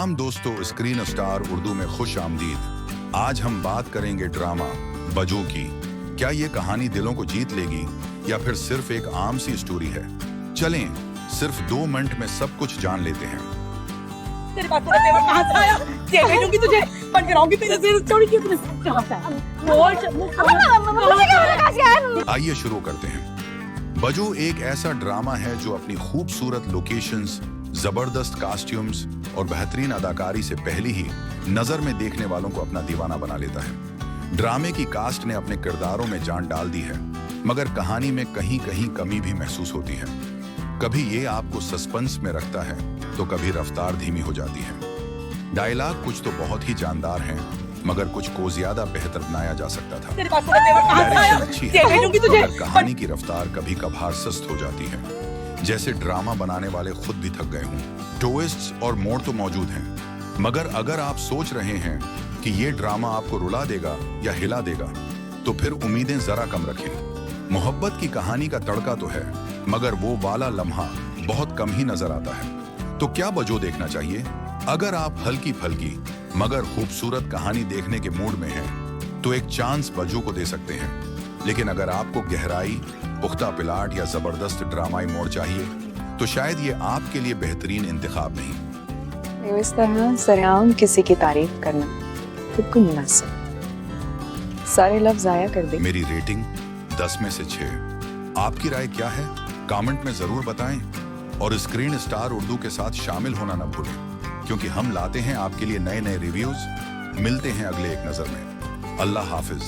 सलाम दोस्तों, screen star Urdu में खुश आमदीद। आज हम बात करेंगे ड्रामा बजू की। क्या ये कहानी दिलों को जीत लेगी या फिर सिर्फ एक आम सी स्टोरी है? चलें सिर्फ 2 मिनट में सब कुछ जान लेते हैं। तेरे पास पूरा तेवर कहाँ से आया? दे भेजूंगी तुझे, बन कराऊंगी तेरे से स्टोरी की तुझे कहाँ से आया? आइए शुरू करते हैं। बजू एक ऐसा ड्रामा है जो अपनी खूबसूरत लोकेशंस, जबरदस्त कॉस्ट्यूम्स और बेहतरीन अदाकारी से पहले ही नजर में देखने वालों को अपना दीवाना बना लेता है। ड्रामे की कास्ट ने अपने किरदारों में जान डाल दी है, मगर कहानी में कहीं कहीं कमी भी महसूस होती है। कभी ये आपको सस्पेंस में रखता है तो कभी रफ्तार धीमी हो जाती है। डायलॉग कुछ तो बहुत ही जानदार हैं, मगर कुछ को ज्यादा बेहतर बनाया जा सकता था। तेरे पास पूरा तेवर कहाँ से आया? डायरेक्शन अच्छी दे है, भेजूंगी तुझे, मगर कहानी की रफ्तार कभी कभार सुस्त हो जाती है, जैसे ड्रामा बनाने वाले खुद भी थक गए हों। ट्विस्ट्स और मोड़ तो मौजूद हैं, मगर अगर आप सोच रहे हैं कि ये ड्रामा आपको रुला देगा या हिला देगा, तो फिर उम्मीदें जरा कम रखें। मोहब्बत की कहानी का तड़का तो है, मगर वो वाला लम्हा बहुत कम ही नजर आता है। तो क्या बजो देखना चाहिए? अगर आप हल्की फल्की मगर खूबसूरत कहानी देखने के मूड में हैं, तो एक चांस बजो को दे सकते हैं। लेकिन अगर आपको गहराई, पुख्ता पिलाट या जबरदस्त ड्रामाई मोड़ चाहिए, तो शायद ये आपके लिए बेहतरीन इंतखाब नहीं। इस तरह सरेआम किसी की तारीफ करना बिल्कुल मुनासिब। सारे लफ्ज आया कर दे। मेरी रेटिंग 10 में से 6। आपकी राय क्या है? कमेंट में जरूर बताएं और स्क्रीन स्टार उर्दू के साथ शामिल होना न भूलें, क्योंकि हम लाते हैं आपके लिए नए नए रिव्यूज। मिलते हैं अगले एक नजर में। अल्लाह हाफिज।